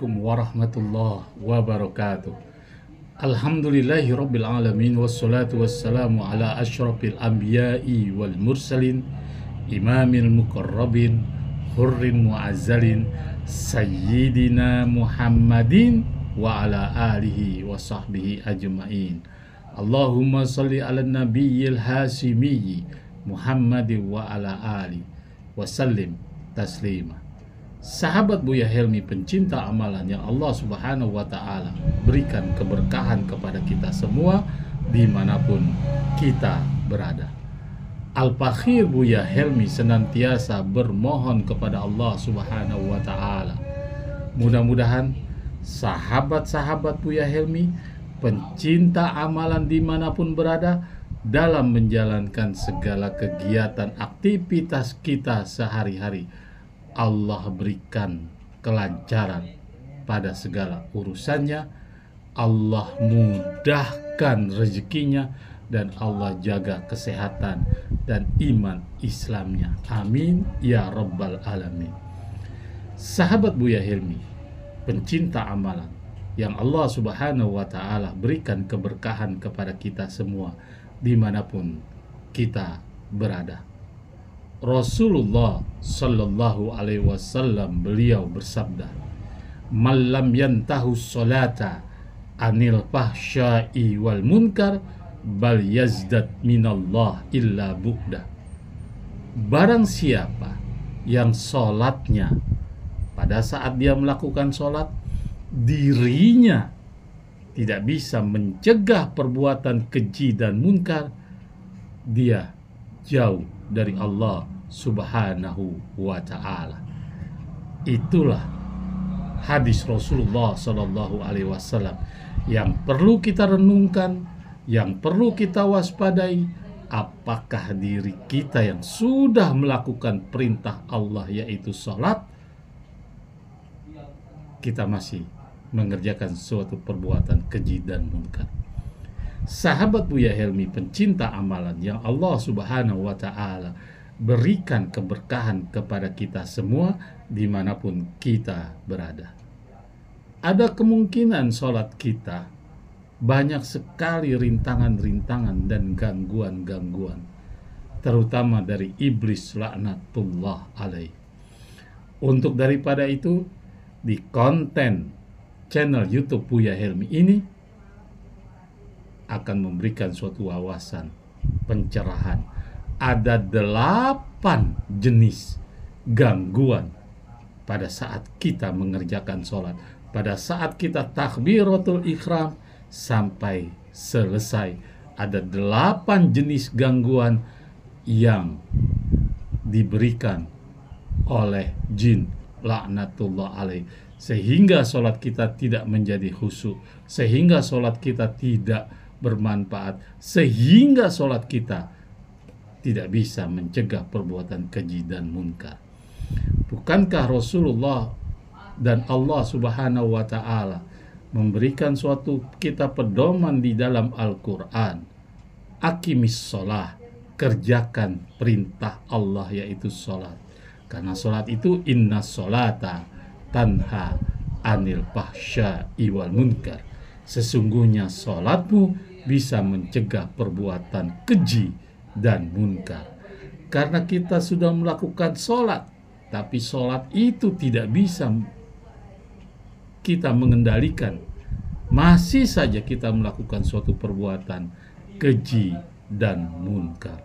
Assalamualaikum warahmatullahi wabarakatuh. Alhamdulillahi rabbil alamin, wassalatu wassalamu ala asyrafil anbiya'i wal mursalin, imamil muqarrabin, hurrin muazzalin, sayyidina Muhammadin wa ala alihi wa sahbihi ajma'in. Allahumma salli ala nabiyyil hasimiyyi Muhammadin wa ala alihi wa sallim taslima. Sahabat Buya Helmi, pencinta amalan yang Allah Subhanahu wa Ta'ala berikan keberkahan kepada kita semua dimanapun kita berada. Al-Fakhir Buya Helmi senantiasa bermohon kepada Allah Subhanahu wa Ta'ala, mudah-mudahan sahabat-sahabat Buya Helmi, pencinta amalan dimanapun berada, dalam menjalankan segala kegiatan aktivitas kita sehari-hari, Allah berikan kelancaran pada segala urusannya, Allah mudahkan rezekinya, dan Allah jaga kesehatan dan iman Islamnya. Amin ya rabbal alamin. Sahabat Buya Helmi, pencinta amalan yang Allah Subhanahu wa Ta'ala berikan keberkahan kepada kita semua dimanapun kita berada. Rasulullah Sallallahu Alaihi Wasallam beliau bersabda, "Malam yantahu solata anil fahsyai wal munkar bal yazdad minallah illa bu'da." Barang siapa yang sholatnya pada saat dia melakukan sholat, dirinya tidak bisa mencegah perbuatan keji dan munkar, dia jauh dari Allah Subhanahu wa Ta'ala. Itulah hadis Rasulullah Sallallahu Alaihi Wasallam yang perlu kita renungkan, yang perlu kita waspadai. Apakah diri kita yang sudah melakukan perintah Allah, yaitu sholat, kita masih mengerjakan suatu perbuatan keji dan munkar? Sahabat Buya Helmi, pencinta amalan yang Allah Subhanahu wa Ta'ala berikan keberkahan kepada kita semua dimanapun kita berada. Ada kemungkinan sholat kita banyak sekali rintangan-rintangan dan gangguan-gangguan, terutama dari iblis laknatullah alaih. Untuk daripada itu, di konten channel YouTube Buya Helmi ini akan memberikan suatu wawasan pencerahan. Ada 8 jenis gangguan pada saat kita mengerjakan sholat, pada saat kita takbiratul ihram sampai selesai. Ada 8 jenis gangguan yang diberikan oleh jin laknatullah alaih, sehingga sholat kita tidak menjadi khusyuk, sehingga sholat kita tidak bermanfaat, sehingga sholat kita tidak bisa mencegah perbuatan keji dan munkar. Bukankah Rasulullah dan Allah Subhanahu wa Ta'ala memberikan suatu kita pedoman di dalam Al-Quran? Aqimis sholah, kerjakan perintah Allah, yaitu sholat. Karena sholat itu inna sholata tanha anil fahsya'i wal munkar. Sesungguhnya sholatmu bisa mencegah perbuatan keji dan munkar. Karena kita sudah melakukan sholat, tapi sholat itu tidak bisa kita mengendalikan, masih saja kita melakukan suatu perbuatan keji dan munkar.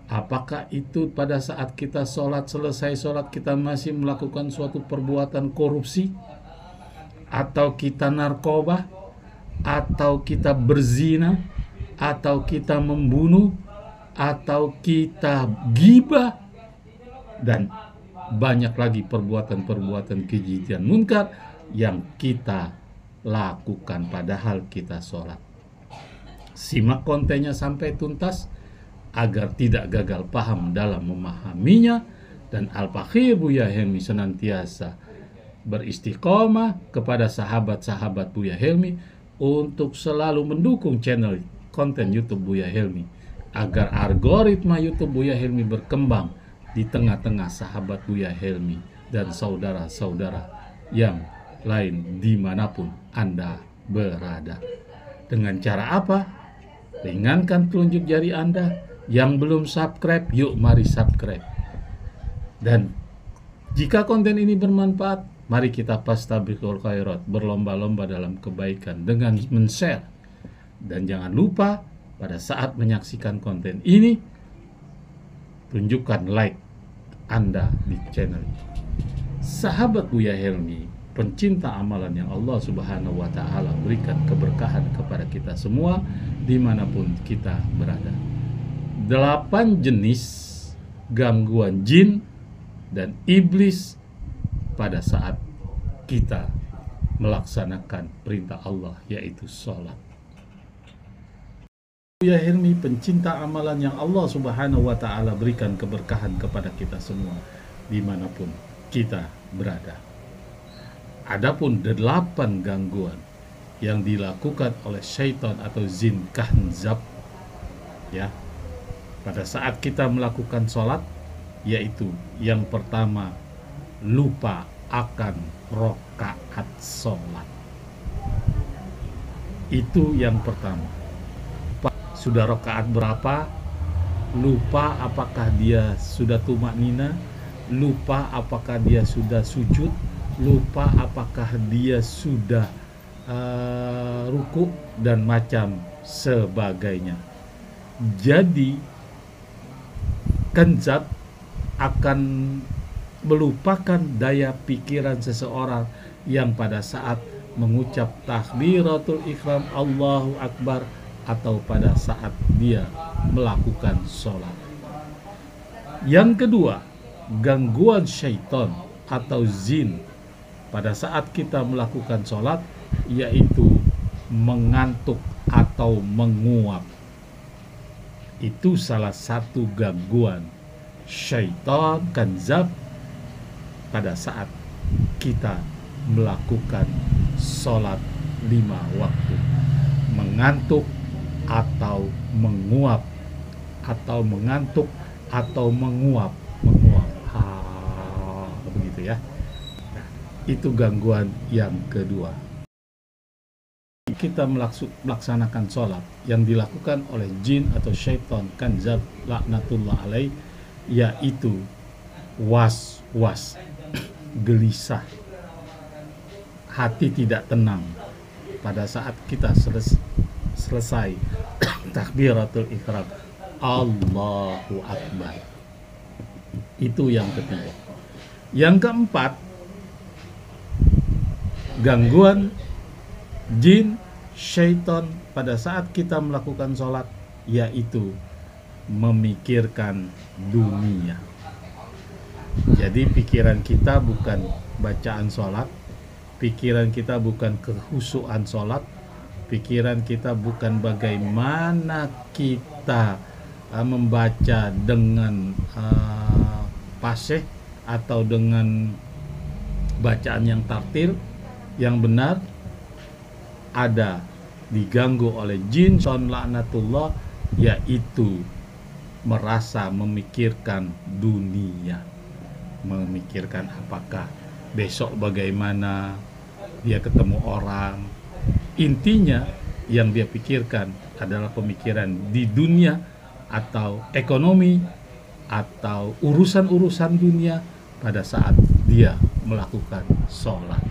Apakah itu pada saat kita sholat, selesai sholat kita masih melakukan suatu perbuatan korupsi, atau kita narkoba, atau kita berzina, atau kita membunuh, atau kita ghibah, dan banyak lagi perbuatan-perbuatan keji dan munkar yang kita lakukan padahal kita sholat. Simak kontennya sampai tuntas agar tidak gagal paham dalam memahaminya, dan Al-Fakhir Buya Helmi senantiasa beristiqomah kepada sahabat-sahabat Buya Helmi untuk selalu mendukung channel konten YouTube Buya Helmi, agar algoritma YouTube Buya Helmi berkembang di tengah-tengah sahabat Buya Helmi dan saudara-saudara yang lain dimanapun Anda berada. Dengan cara apa? Ringankan telunjuk jari Anda. Yang belum subscribe, yuk mari subscribe. Dan jika konten ini bermanfaat, mari kita fastabiqul khairat, berlomba-lomba dalam kebaikan dengan men-share. Dan jangan lupa pada saat menyaksikan konten ini, tunjukkan like Anda di channel ini. Sahabat Buya Helmi, pencinta amalan yang Allah Subhanahu wa Ta'ala berikan keberkahan kepada kita semua dimanapun kita berada. 8 jenis gangguan jin dan iblis pada saat kita melaksanakan perintah Allah, yaitu sholat. Buya Helmi, pencinta amalan yang Allah Subhanahu wa Ta'ala berikan keberkahan kepada kita semua dimanapun kita berada. Adapun 8 gangguan yang dilakukan oleh syaitan atau jin kahnzab, ya, pada saat kita melakukan sholat, yaitu yang pertama, lupa akan rokaat sholat. Itu yang pertama. Sudah rokaat berapa? Lupa apakah dia sudah tumaknina, lupa apakah dia sudah sujud, lupa apakah dia sudah ruku, dan macam sebagainya. Jadi kanzab akan melupakan daya pikiran seseorang yang pada saat mengucap takbiratul ihram Allahu Akbar atau pada saat dia melakukan sholat. Yang kedua, gangguan syaitan atau jin pada saat kita melakukan sholat, yaitu mengantuk atau menguap. Itu salah satu gangguan syaitan kanzab pada saat kita melakukan sholat 5 waktu. Mengantuk atau menguap, atau mengantuk atau menguap, begitu ya. Nah, itu gangguan yang kedua. Kita melaksanakan sholat yang dilakukan oleh jin atau syaitan kanzab laknatullah alaih, yaitu was-was, gelisah, hati tidak tenang pada saat kita selesai takbiratul ihram Allahu Akbar. Itu yang ketiga. Yang keempat, gangguan jin syaitan pada saat kita melakukan sholat, yaitu memikirkan dunia. Jadi pikiran kita bukan bacaan sholat, pikiran kita bukan kehusuan sholat, pikiran kita bukan bagaimana kita membaca dengan fasih atau dengan bacaan yang tartil, yang benar. Ada diganggu oleh jin syaitan laknatullah, yaitu merasa memikirkan dunia, memikirkan apakah besok bagaimana, dia ketemu orang. Intinya yang dia pikirkan adalah pemikiran di dunia atau ekonomi atau urusan-urusan dunia pada saat dia melakukan sholat.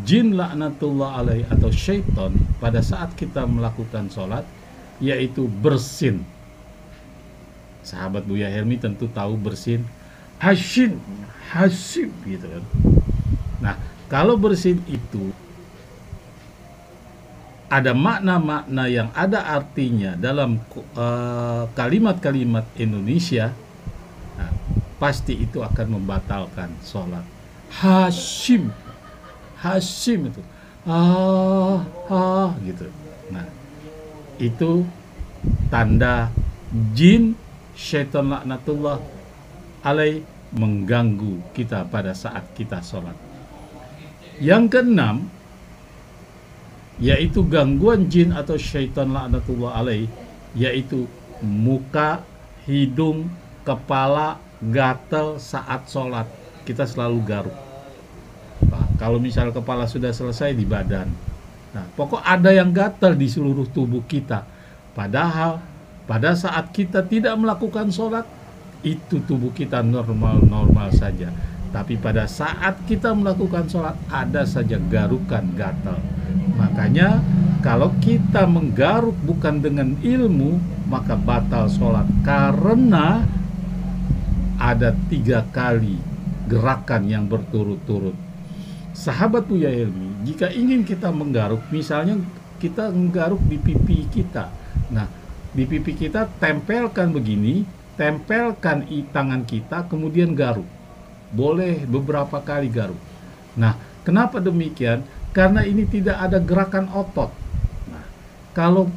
Jin laknatullah alaih atau syaitan pada saat kita melakukan sholat, yaitu bersin. Sahabat Buya Helmi tentu tahu bersin, hasib gitu kan. Nah, kalau bersin itu ada makna-makna yang ada artinya dalam kalimat-kalimat Indonesia, nah, pasti itu akan membatalkan sholat. Hasim itu gitu. Nah, itu tanda jin syaitan laknatullah alaih mengganggu kita pada saat kita sholat. Yang keenam, yaitu gangguan jin atau syaitan laknatullah alaih, yaitu muka, hidung, kepala gatal saat sholat. kita selalu garuk. Nah, kalau misal kepala sudah selesai di badan. Nah, pokok ada yang gatal di seluruh tubuh kita. Padahal pada saat kita tidak melakukan sholat, itu tubuh kita normal-normal saja. Tapi pada saat kita melakukan sholat, ada saja garukan gatal. Makanya kalau kita menggaruk bukan dengan ilmu, maka batal sholat. Karena ada 3 kali gerakan yang berturut-turut. Sahabat Buya Helmi, jika ingin kita menggaruk, misalnya kita menggaruk di pipi kita. Nah, di pipi kita tempelkan begini, tempelkan tangan kita, kemudian garuk. Boleh beberapa kali garuk. Nah, kenapa demikian? Karena ini tidak ada gerakan otot. Nah,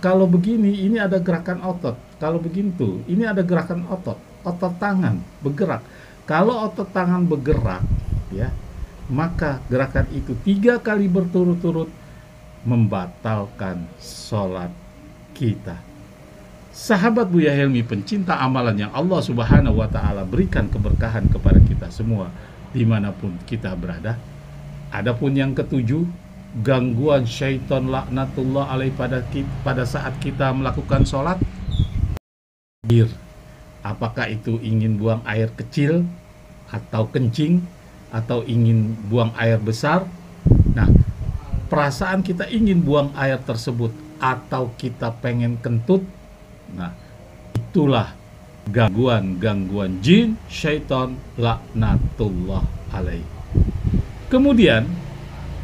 kalau begini, ini ada gerakan otot. Kalau begitu, ini ada gerakan otot. Otot tangan bergerak. Kalau otot tangan bergerak, ya, maka gerakan itu 3 kali berturut-turut membatalkan sholat kita. Sahabat Buya Helmi, pencinta amalan yang Allah Subhanahu wa Ta'ala berikan keberkahan kepada kita semua dimanapun kita berada. Adapun yang ketujuh, gangguan syaitan laknatullah alaih pada saat kita melakukan sholat. Apakah itu ingin buang air kecil atau kencing, atau ingin buang air besar. Nah, perasaan kita ingin buang air tersebut, atau kita pengen kentut. Nah, itulah gangguan jin syaitan laknatullah alaih. Kemudian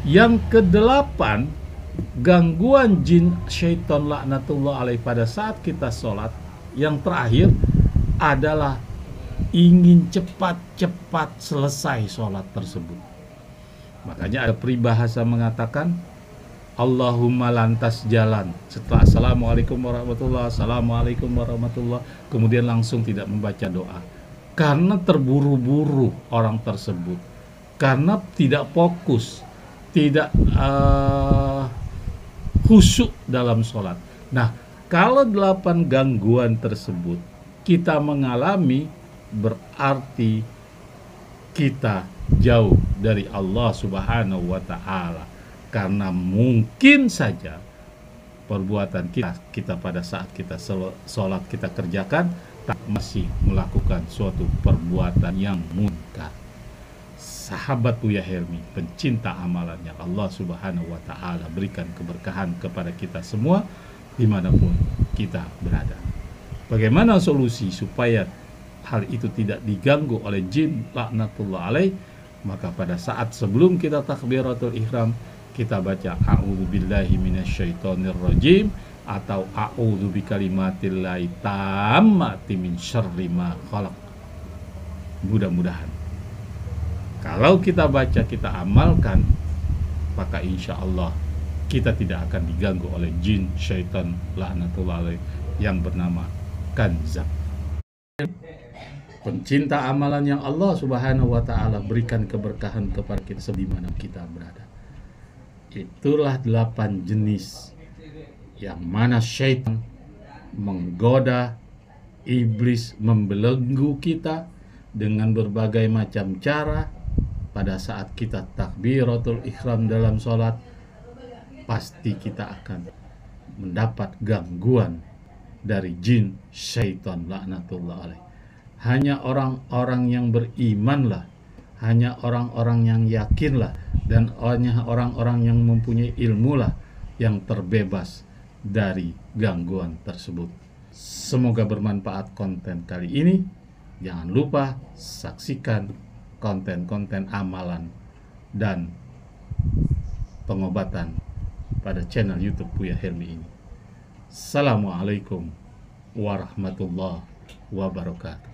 yang ke-8, gangguan jin syaitan laknatullah alaih pada saat kita sholat. Yang terakhir adalah ingin cepat-cepat selesai sholat tersebut. Makanya ada peribahasa mengatakan, Allahumma lantas jalan. Setelah Assalamualaikum warahmatullah, Assalamualaikum warahmatullah, kemudian langsung tidak membaca doa. Karena terburu-buru orang tersebut. Karena tidak fokus, tidak khusyuk dalam sholat. Nah, kalau 8 gangguan tersebut kita mengalami, berarti kita jauh dari Allah Subhanahu wa Ta'ala. Karena mungkin saja perbuatan kita pada saat kita sholat kita kerjakan, tak masih melakukan suatu perbuatan yang munkar. Sahabat Buya Helmi, pencinta amalan yang Allah Subhanahu wa Ta'ala berikan keberkahan kepada kita semua dimanapun kita berada. Bagaimana solusi supaya hal itu tidak diganggu oleh jin laknatullah alaih? Maka pada saat sebelum kita takbiratul ihram, kita baca a'udzubillahi minasyaitonirrajim atau a'udzu bikalimatillahi tammati min syarri ma khalaq. Mudah-mudahan kalau kita baca, kita amalkan, maka insya Allah kita tidak akan diganggu oleh jin syaitan laknatullah alaih yang bernama Kanzab. Pencinta amalan yang Allah Subhanahu wa Ta'ala berikan keberkahan kepada kita di mana kita berada. Itulah 8 jenis yang mana syaitan menggoda, iblis membelenggu kita dengan berbagai macam cara. Pada saat kita takbiratul ihram dalam sholat, pasti kita akan mendapat gangguan dari jin syaitan laknatullah alaih. Hanya orang-orang yang berimanlah, hanya orang-orang yang yakinlah, dan hanya orang-orang yang mempunyai ilmulah yang terbebas dari gangguan tersebut. Semoga bermanfaat konten kali ini. Jangan lupa saksikan konten-konten amalan dan pengobatan pada channel YouTube Buya Helmi ini. Assalamualaikum warahmatullahi wabarakatuh.